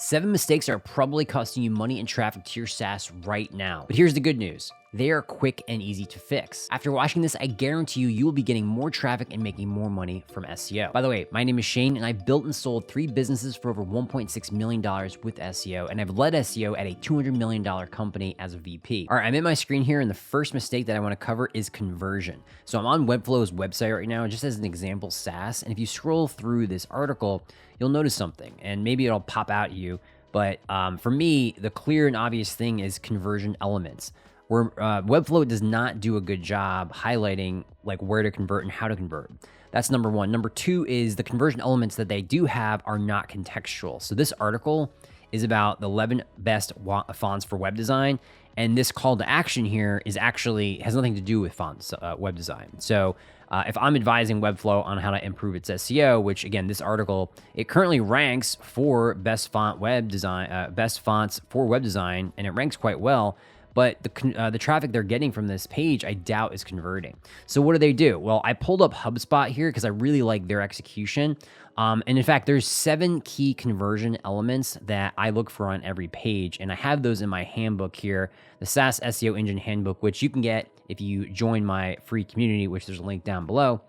7 mistakes are probably costing you money and traffic to your SaaS right now. But here's the good news. They are quick and easy to fix. After watching this, I guarantee you will be getting more traffic and making more money from SEO. By the way, my name is Shane and I built and sold 3 businesses for over $1.6 million with SEO, and I've led SEO at a $200 million company as a VP. All right, I'm in my screen here, and the first mistake that I want to cover is conversion. So I'm on Webflow's website right now, just as an example, SaaS, and if you scroll through this article, you'll notice something, and maybe it'll pop out at you, but for me, the clear and obvious thing is conversion elements, where Webflow does not do a good job highlighting like where to convert and how to convert. That's number one. Number two is the conversion elements that they do have are not contextual. So this article is about the 11 best fonts for web design, and this call to action here is actually has nothing to do with fonts, web design. So if I'm advising Webflow on how to improve its SEO, which again, this article, it currently ranks for best web design, best fonts for web design, and it ranks quite well. But the traffic they're getting from this page, I doubt is converting. So what do? Well, I pulled up HubSpot here because I really like their execution. And in fact, there's 7 key conversion elements that I look for on every page. And I have those in my handbook here, the SaaS SEO Engine handbook, which you can get if you join my free community, which there's a link down below.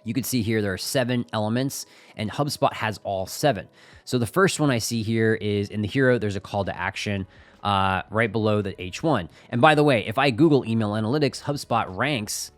You can see here there are 7 elements, and HubSpot has all 7. So the first one I see here is in the hero, there's a call to action right below the H1. And by the way, if I Google email analytics, HubSpot ranks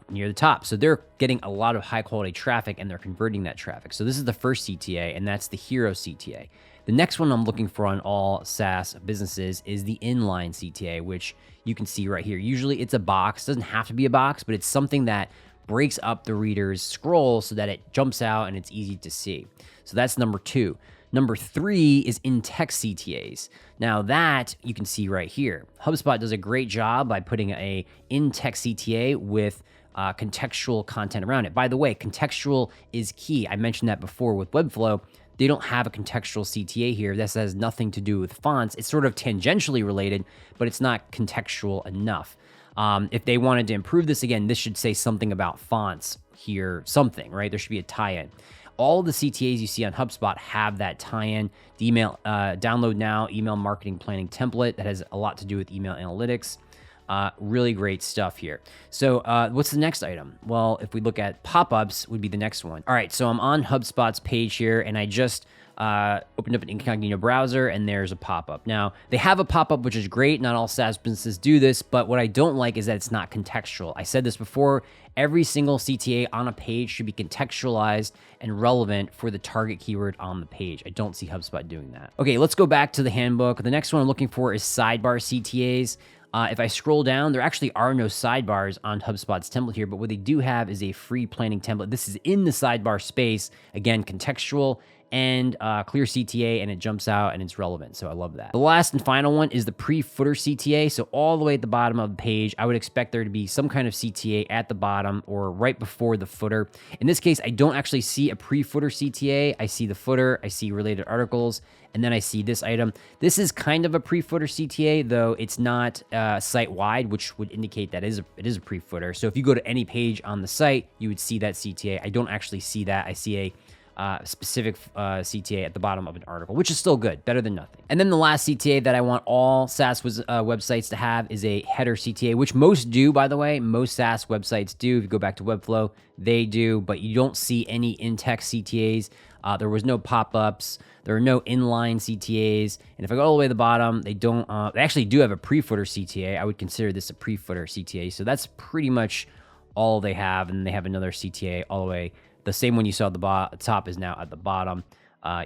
near the top. So they're getting a lot of high quality traffic and they're converting that traffic. So this is the first CTA, and that's the hero CTA. The next one I'm looking for on all SaaS businesses is the inline CTA, which you can see right here. Usually it's a box, doesn't have to be a box, but it's something that breaks up the reader's scroll so that it jumps out and it's easy to see. So that's number 2. Number 3 is in-text CTAs. Now that you can see right here. HubSpot does a great job by putting a in-text CTA with contextual content around it. By the way, contextual is key. I mentioned that before with Webflow. They don't have a contextual CTA here. This has nothing to do with fonts. It's sort of tangentially related, but it's not contextual enough. If they wanted to improve this, again, this should say something about fonts here, something, right? There should be a tie-in. All the CTAs you see on HubSpot have that tie-in. The email download now email marketing planning template that has a lot to do with email analytics. Really great stuff here. So what's the next item? Well, if we look at pop-ups, would be the next one. All right, so I'm on HubSpot's page here, and I just opened up an incognito browser, and there's a pop-up. Now, they have a pop-up, which is great. Not all SaaS businesses do this, but what I don't like is that it's not contextual. I said this before. Every single CTA on a page should be contextualized and relevant for the target keyword on the page. I don't see HubSpot doing that. Okay, let's go back to the handbook. The next one I'm looking for is sidebar CTAs. If I scroll down, there actually are no sidebars on HubSpot's template here, but what they do have is a free planning template. This is in the sidebar space, again, contextual and clear CTA, and it jumps out and it's relevant. So I love that. The last and final one is the pre-footer CTA. So all the way at the bottom of the page, I would expect there to be some kind of CTA at the bottom or right before the footer. In this case, I don't actually see a pre-footer CTA. I see the footer, I see related articles, and then I see this item. This is kind of a pre-footer CTA, though it's not site-wide, which would indicate that it is a pre-footer. So if you go to any page on the site, you would see that CTA. I don't actually see that. I see a specific CTA at the bottom of an article, which is still good, better than nothing. And then the last CTA that I want all SaaS websites to have is a header CTA, which most do, by the way. Most SaaS websites do. If you go back to Webflow, they do, but you don't see any in-text CTAs. There was no pop-ups. There are no inline CTAs. And if I go all the way to the bottom, they don't. They actually do have a pre-footer CTA. I would consider this a pre-footer CTA. So that's pretty much all they have. And they have another CTA all the way. The same one you saw at the top is now at the bottom.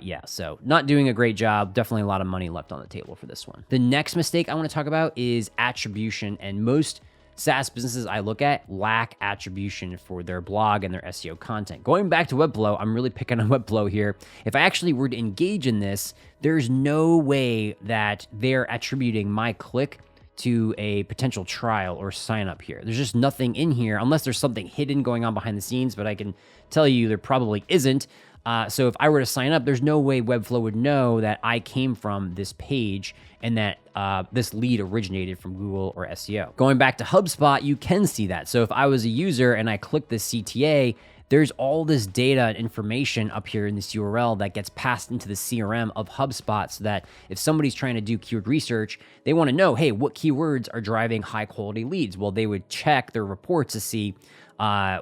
Yeah, so not doing a great job. Definitely a lot of money left on the table for this one. The next mistake I want to talk about is attribution. And most SaaS businesses I look at lack attribution for their blog and their SEO content. Going back to Webflow, I'm really picking on Webflow here. If I actually were to engage in this, there's no way that they're attributing my click to a potential trial or sign up here. There's just nothing in here unless there's something hidden going on behind the scenes, but I can tell you there probably isn't. So if I were to sign up, there's no way Webflow would know that I came from this page and that this lead originated from Google or SEO. Going back to HubSpot, you can see that. So if I was a user and I click this CTA, there's all this data and information up here in this URL that gets passed into the CRM of HubSpot, so that if somebody's trying to do keyword research, they want to know, hey, what keywords are driving high quality leads? Well, they would check their reports to see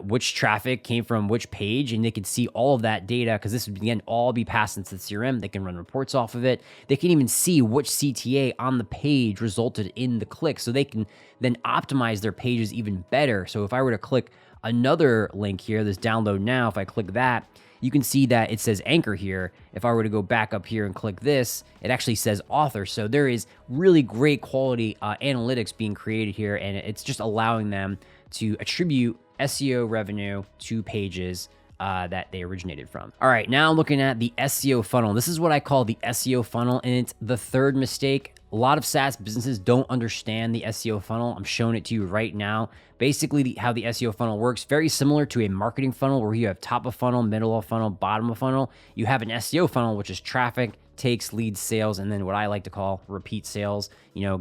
which traffic came from which page, and they could see all of that data, because this would again all be passed into the CRM. They can run reports off of it. They can even see which CTA on the page resulted in the click, so they can then optimize their pages even better. So if I were to click another link here, this download now, if I click that, you can see that it says anchor here. If I were to go back up here and click this, it actually says author. So there is really great quality analytics being created here, and it's just allowing them to attribute SEO revenue to pages that they originated from. All right, now I'm looking at the SEO funnel. This is what I call the SEO funnel, and it's the third mistake. A lot of SaaS businesses don't understand the SEO funnel. I'm showing it to you right now. Basically, how the SEO funnel works, very similar to a marketing funnel where you have top of funnel, middle of funnel, bottom of funnel. You have an SEO funnel, which is traffic, takes, leads, sales, and then what I like to call repeat sales,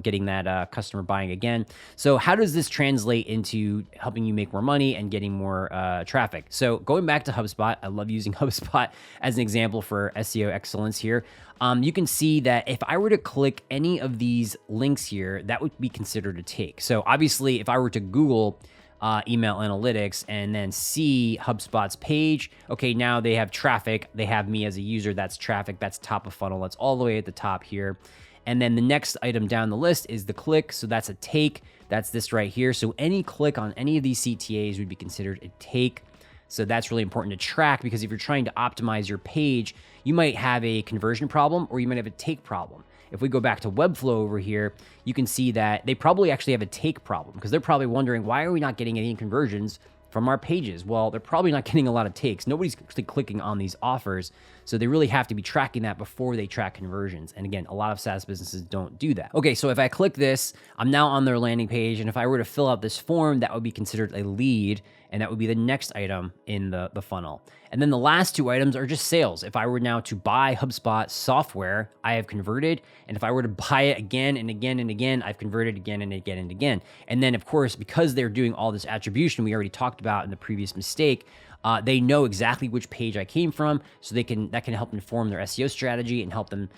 getting that customer buying again. So how does this translate into helping you make more money and getting more traffic? So going back to HubSpot, I love using HubSpot as an example for SEO excellence here. You can see that if I were to click any of these links here, that would be considered a take. So obviously, if I were to Google email analytics and then see HubSpot's page, okay, now they have traffic. They have me as a user. That's traffic. That's top of funnel. That's all the way at the top here. And then the next item down the list is the click. So that's a take. That's this right here. So any click on any of these CTAs would be considered a take. So that's really important to track, because if you're trying to optimize your page, you might have a conversion problem or you might have a take problem. If we go back to Webflow over here, you can see that they probably actually have a take problem, because they're probably wondering, why are we not getting any conversions from our pages? Well, they're probably not getting a lot of takes. Nobody's actually clicking on these offers. So they really have to be tracking that before they track conversions. And again, a lot of SaaS businesses don't do that. Okay, so if I click this, I'm now on their landing page. And if I were to fill out this form, that would be considered a lead. And that would be the next item in the funnel. And then the last two items are just sales. If I were now to buy HubSpot software, I have converted. And if I were to buy it again and again and again, I've converted again and again and again. And then of course, because they're doing all this attribution we already talked about in the previous mistake, they know exactly which page I came from, so that can help inform their SEO strategy and help them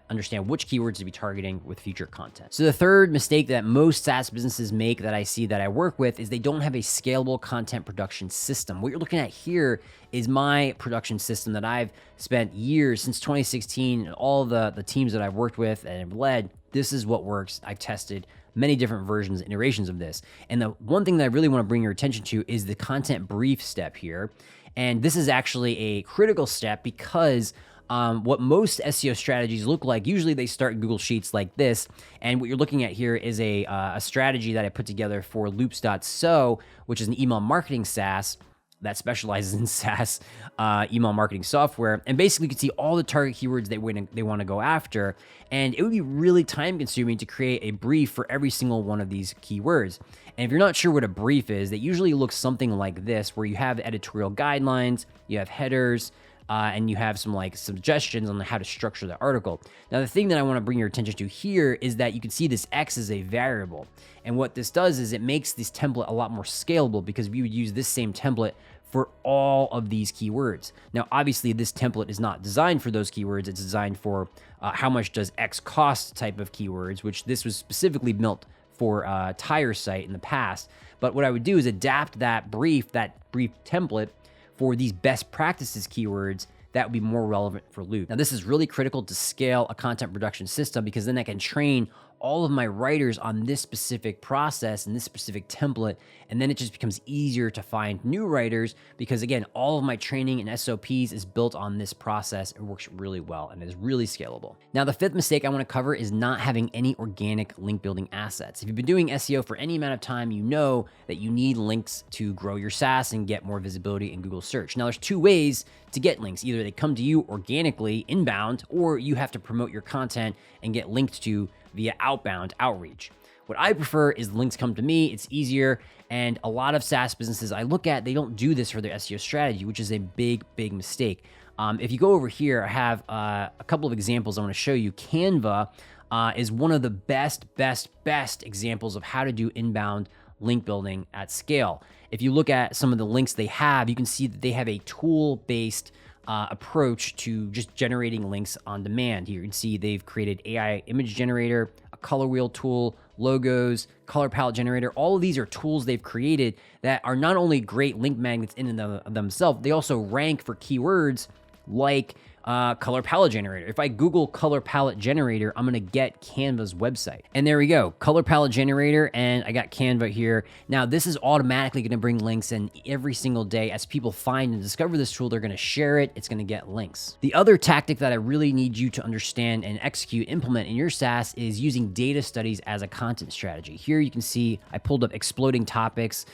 understand which keywords to be targeting with future content. So the third mistake that most SaaS businesses make that I see that I work with is they don't have a scalable content production system. What you're looking at here is my production system that I've spent years, since 2016, and all the teams that I've worked with and have led. This is what works. I've tested many different versions and iterations of this. And the one thing that I really want to bring your attention to is the content brief step here. And this is actually a critical step, because what most SEO strategies look like, usually they start in Google Sheets like this. And what you're looking at here is a strategy that I put together for loops.so, which is an email marketing SaaS that specializes in SaaS email marketing software. And basically you can see all the target keywords they want to go after. And it would be really time consuming to create a brief for every single one of these keywords. And if you're not sure what a brief is, that usually looks something like this, where you have editorial guidelines, you have headers, and you have some suggestions on how to structure the article. Now, the thing that I want to bring your attention to here is that you can see this X is a variable. And what this does is it makes this template a lot more scalable, because we would use this same template for all of these keywords. Now, obviously, this template is not designed for those keywords. It's designed for how much does X cost type of keywords, which this was specifically built for tire site in the past. But what I would do is adapt that brief template for these best practices keywords that would be more relevant for Loop. Now, this is really critical to scale a content production system, because then I can train all of my writers on this specific process and this specific template. And then it just becomes easier to find new writers, because again, all of my training and SOPs is built on this process. It works really well and is really scalable. Now, the fifth mistake I want to cover is not having any organic link building assets. If you've been doing SEO for any amount of time, you know that you need links to grow your SaaS and get more visibility in Google search. Now, there's two ways to get links. Either they come to you organically inbound, or you have to promote your content and get linked to via outbound outreach. What I prefer is the links come to me. It's easier. And a lot of SaaS businesses I look at, they don't do this for their SEO strategy, which is a big mistake. If you go over here, I have a couple of examples I want to show you. Canva is one of the best examples of how to do inbound link building at scale. If you look at some of the links they have, you can see that they have a tool-based approach to just generating links on demand. Here you can see they've created AI image generator, a color wheel tool, logos, color palette generator. All of these are tools they've created that are not only great link magnets in and of themselves, they also rank for keywords like color palette generator. If I Google color palette generator, I'm gonna get Canva's website. And there we go, color palette generator, and I got Canva here. Now this is automatically gonna bring links in every single day. As people find and discover this tool, they're gonna share it, it's gonna get links. The other tactic that I really need you to understand and execute, implement in your SaaS is using data studies as a content strategy. Here you can see I pulled up Exploding Topics,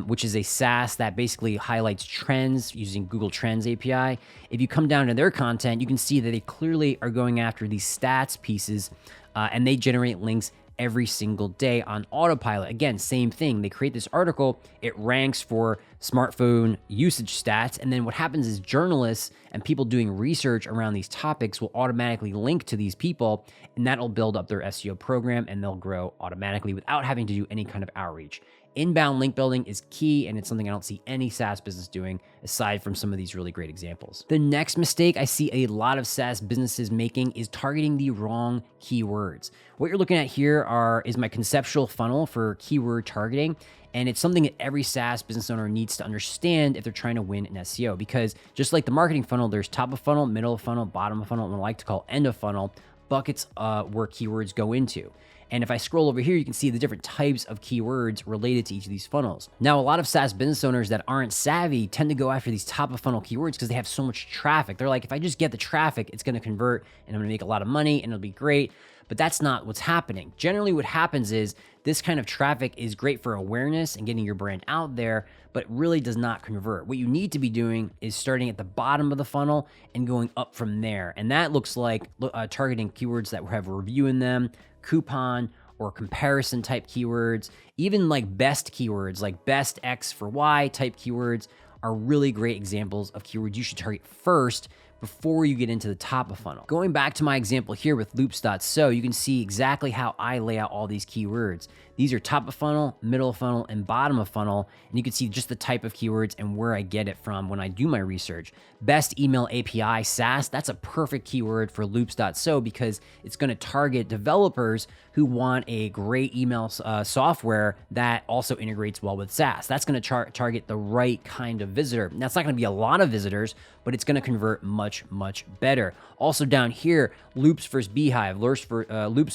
which is a SaaS that basically highlights trends using Google Trends API. If you come down to their content, you can see that they clearly are going after these stats pieces, and they generate links every single day on autopilot. Again, same thing. They create this article, it ranks for smartphone usage stats, and then what happens is journalists and people doing research around these topics will automatically link to these people, and that'll build up their SEO program, and they'll grow automatically without having to do any kind of outreach. Inbound link building is key, and it's something I don't see any SaaS business doing aside from some of these really great examples. The next mistake I see a lot of SaaS businesses making is targeting the wrong keywords. What you're looking at here is my conceptual funnel for keyword targeting, and it's something that every SaaS business owner needs to understand if they're trying to win in SEO, because just like the marketing funnel, there's top of funnel, middle of funnel, bottom of funnel, and what I like to call end of funnel buckets where keywords go into. And if I scroll over here, you can see the different types of keywords related to each of these funnels. Now, a lot of SaaS business owners that aren't savvy tend to go after these top of funnel keywords because they have so much traffic. They're like, if I just get the traffic, it's going to convert and I'm going to make a lot of money and it'll be great. But that's not what's happening. Generally, what happens is this kind of traffic is great for awareness and getting your brand out there, but really does not convert. What you need to be doing is starting at the bottom of the funnel and going up from there. And that looks like targeting keywords that have review in them, coupon, or comparison type keywords. Even like best keywords, like best X for Y type keywords are really great examples of keywords you should target first before you get into the top of funnel. Going back to my example here with loops.so, you can see exactly how I lay out all these keywords. These are top of funnel, middle of funnel, and bottom of funnel. And you can see just the type of keywords and where I get it from when I do my research. Best email API SaaS, that's a perfect keyword for loops.so because it's gonna target developers who want a great email software that also integrates well with SaaS. That's gonna target the right kind of visitor. Now, it's not gonna be a lot of visitors, but it's gonna convert much, much better. Also down here, Loops versus Beehive, Loops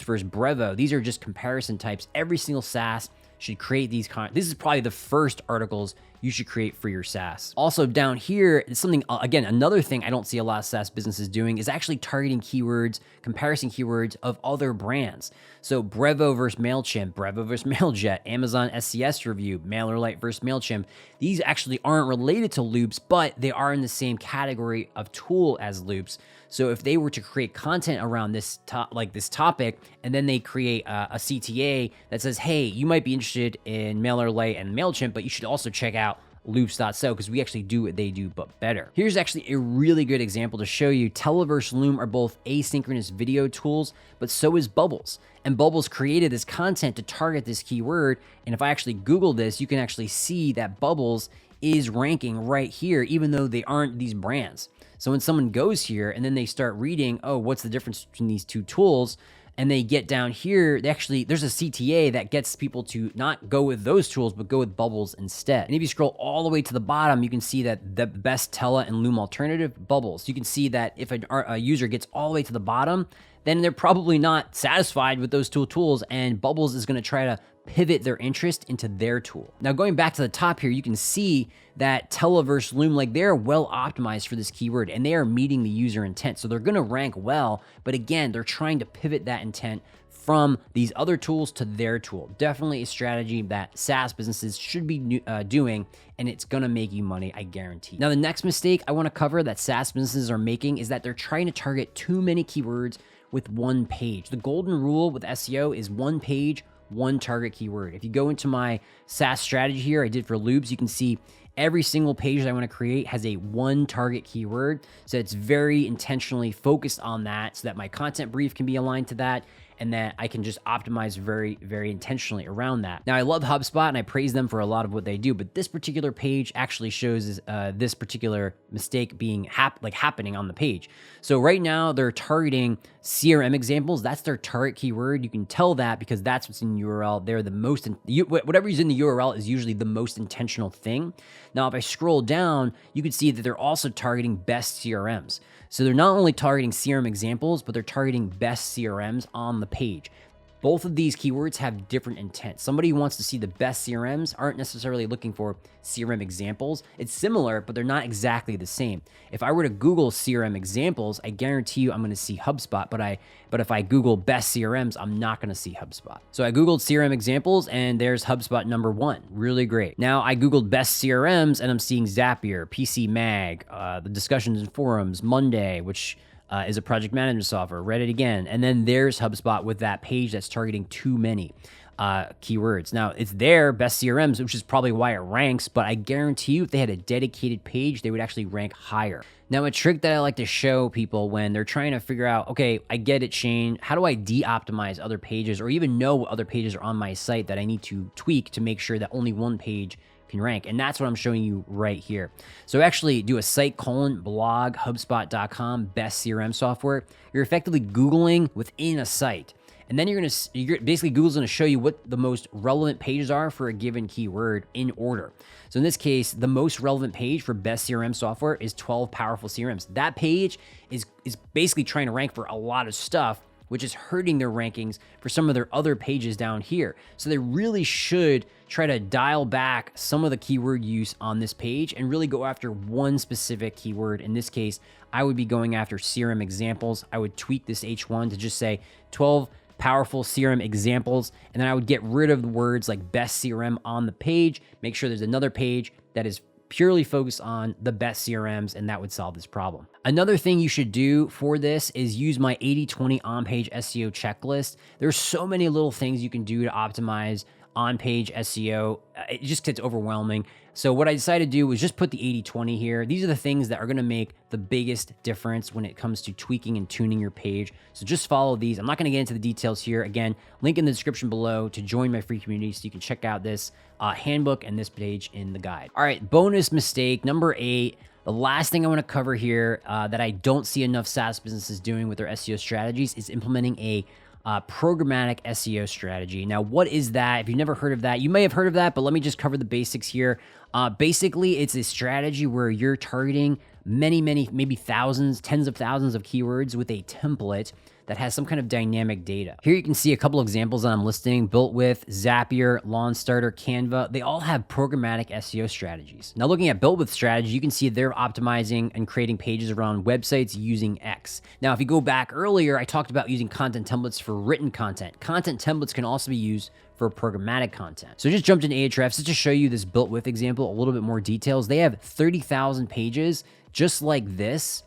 versus Brevo. These are just comparison types. Every single SaaS should create these. This is probably the first articles you should create for your SaaS. Also down here, it's something, again, another thing I don't see a lot of SaaS businesses doing is actually targeting keywords, comparison keywords of other brands. So Brevo versus MailChimp, Brevo versus MailJet, Amazon SCS review, MailerLite versus MailChimp. These actually aren't related to Loops, but they are in the same category of tool as Loops. So if they were to create content around this topic, and then they create a CTA that says, hey, you might be interested in MailerLite and MailChimp, but you should also check out loops.so because we actually do what they do, but better. Here's actually a really good example to show you. Televerse Loom are both asynchronous video tools, but so is Bubbles. And Bubbles created this content to target this keyword. And if I actually Google this, you can actually see that Bubbles is ranking right here, even though they aren't these brands. So when someone goes here and then they start reading, oh, what's the difference between these two tools? And they get down here, there's a CTA that gets people to not go with those tools, but go with Bubbles instead. And if you scroll all the way to the bottom, you can see that the best Tela and Loom alternative, Bubbles. You can see that if a user gets all the way to the bottom, then they're probably not satisfied with those two tools, and Bubbles is gonna try to pivot their interest into their tool. Now, going back to the top here, you can see that Tela versus Loom, like they're well optimized for this keyword and they are meeting the user intent. So they're gonna rank well, but again, they're trying to pivot that intent from these other tools to their tool. Definitely a strategy that SaaS businesses should be doing, and it's gonna make you money, I guarantee. Now, the next mistake I wanna cover that SaaS businesses are making is that they're trying to target too many keywords with one page. The golden rule with SEO is one page, one target keyword. If you go into my SaaS strategy here, I did for Loops, you can see every single page that I want to create has a one target keyword. So it's very intentionally focused on that so that my content brief can be aligned to that, and that I can just optimize very, very intentionally around that. Now, I love HubSpot and I praise them for a lot of what they do, but this particular page actually shows this particular mistake being happening on the page. So right now they're targeting CRM examples. That's their target keyword. You can tell that because that's what's in the URL. They're the most, whatever is in the URL is usually the most intentional thing. Now, if I scroll down, you can see that they're also targeting best CRMs. So they're not only targeting CRM examples, but they're targeting best CRMs on the page. Both of these keywords have different intent. Somebody who wants to see the best CRMs aren't necessarily looking for CRM examples. It's similar, but they're not exactly the same. If I were to Google CRM examples, I guarantee you I'm going to see HubSpot, but if I Google best CRMs, I'm not going to see HubSpot. So I Googled CRM examples and there's HubSpot number 1. Really great. Now I Googled best CRMs and I'm seeing Zapier, PC Mag, the discussions and forums, Monday, which is a project management software, Reddit again. And then there's HubSpot with that page that's targeting too many keywords. Now it's their best CRMs, which is probably why it ranks, but I guarantee you if they had a dedicated page, they would actually rank higher. Now, a trick that I like to show people when they're trying to figure out, okay, I get it, Shane, how do I de-optimize other pages or even know what other pages are on my site that I need to tweak to make sure that only one page can rank? And that's what I'm showing you right here. So actually do a site:/blog HubSpot.com best CRM software. You're effectively Googling within a site. And then basically Google's going to show you what the most relevant pages are for a given keyword in order. So in this case, the most relevant page for best CRM software is 12 powerful CRMs. That page is basically trying to rank for a lot of stuff, which is hurting their rankings for some of their other pages down here. So they really should try to dial back some of the keyword use on this page and really go after one specific keyword. In this case, I would be going after CRM examples. I would tweak this H1 to just say 12 powerful CRM examples, and then I would get rid of the words like best CRM on the page, make sure there's another page that is purely focused on the best CRMs, and that would solve this problem. Another thing you should do for this is use my 80/20 on-page SEO checklist. There's so many little things you can do to optimize on-page SEO. It just gets overwhelming. So what I decided to do was just put the 80/20 here. These are the things that are going to make the biggest difference when it comes to tweaking and tuning your page. So just follow these. I'm not going to get into the details here. Again, link in the description below to join my free community so you can check out this handbook and this page in the guide. All right, bonus mistake number 8. The last thing I want to cover here that I don't see enough SaaS businesses doing with their SEO strategies is implementing a programmatic SEO strategy. Now, what is that? If you've never heard of that, you may have heard of that, but let me just cover the basics here. Basically, it's a strategy where you're targeting many, maybe thousands, tens of thousands of keywords with a template that has some kind of dynamic data. Here you can see a couple examples that I'm listing: Built With, Zapier, Lawn Starter, Canva. They all have programmatic SEO strategies. Now, looking at Built With strategy, you can see they're optimizing and creating pages around websites using X. Now, if you go back earlier, I talked about using content templates for written content. Content templates can also be used for programmatic content. So just jumped into Ahrefs just to show you this Built With example, a little bit more details. They have 30,000 pages just like this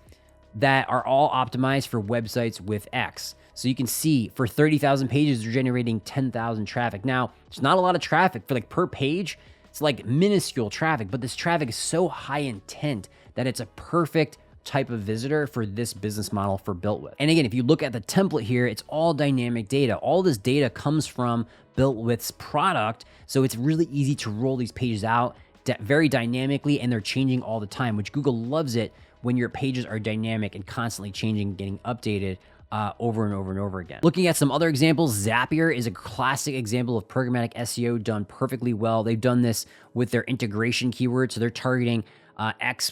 that are all optimized for websites with X. So you can see for 30,000 pages, they're generating 10,000 traffic. Now, it's not a lot of traffic for per page. It's like minuscule traffic, but this traffic is so high intent that it's a perfect type of visitor for this business model for Built With. And again, if you look at the template here, it's all dynamic data. All this data comes from Built With's product. So it's really easy to roll these pages out very dynamically, and they're changing all the time, which Google loves it when your pages are dynamic and constantly changing, getting updated over and over and over again. Looking at some other examples, Zapier is a classic example of programmatic SEO done perfectly well. They've done this with their integration keywords. So they're targeting X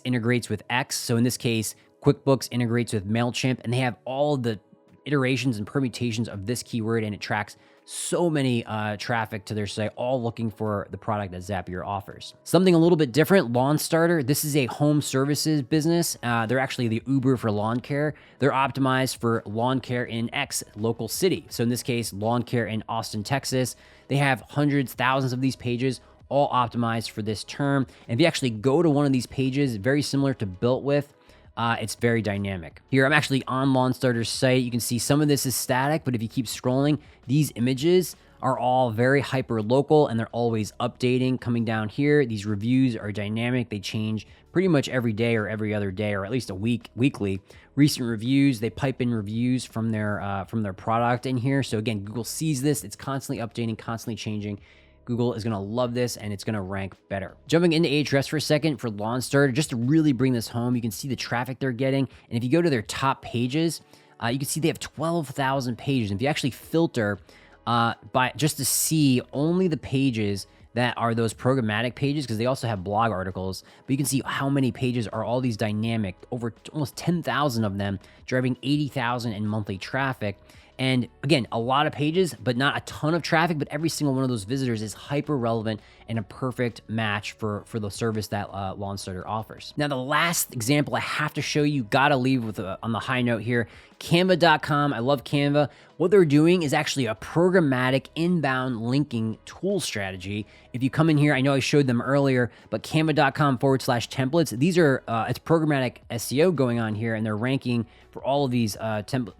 integrates with X. So in this case, QuickBooks integrates with MailChimp, and they have all the iterations and permutations of this keyword, and it tracks so many traffic to their site, all looking for the product that Zapier offers. Something a little bit different, Lawn Starter. This is a home services business. They're actually the Uber for lawn care. They're optimized for lawn care in X local city. So in this case, lawn care in Austin, Texas. They have hundreds, thousands of these pages, all optimized for this term. And if you actually go to one of these pages, very similar to Built With, it's very dynamic. Here, I'm actually on Lawn Starter's site. You can see some of this is static, but if you keep scrolling, these images are all very hyper local and they're always updating. Coming down here, these reviews are dynamic. They change pretty much every day or every other day, or at least weekly. Recent reviews, they pipe in reviews from their product in here. So again, Google sees this. It's constantly updating, constantly changing. Google is going to love this and it's going to rank better. Jumping into Ahrefs for a second for Lawn Starter, just to really bring this home, you can see the traffic they're getting. And if you go to their top pages, you can see they have 12,000 pages. And if you actually filter by just to see only the pages that are those programmatic pages, because they also have blog articles, but you can see how many pages are all these dynamic, over almost 10,000 of them, driving 80,000 in monthly traffic. And again, a lot of pages, but not a ton of traffic, but every single one of those visitors is hyper relevant and a perfect match for the service that Lawn Starter offers. Now, the last example I have to show you, gotta leave with on the high note here, Canva.com. I love Canva. What they're doing is actually a programmatic inbound linking tool strategy. If you come in here, I know I showed them earlier, but canva.com/templates. These are, it's programmatic SEO going on here, and they're ranking for all of these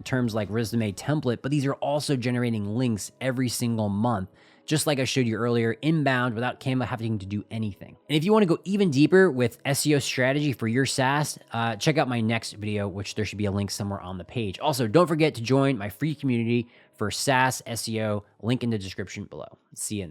terms like resume template, but these are also generating links every single month. Just like I showed you earlier, inbound without Canva having to do anything. And if you want to go even deeper with SEO strategy for your SaaS, check out my next video, which there should be a link somewhere on the page. Also, don't forget to join my free community for SaaS SEO, link in the description below. See you in there.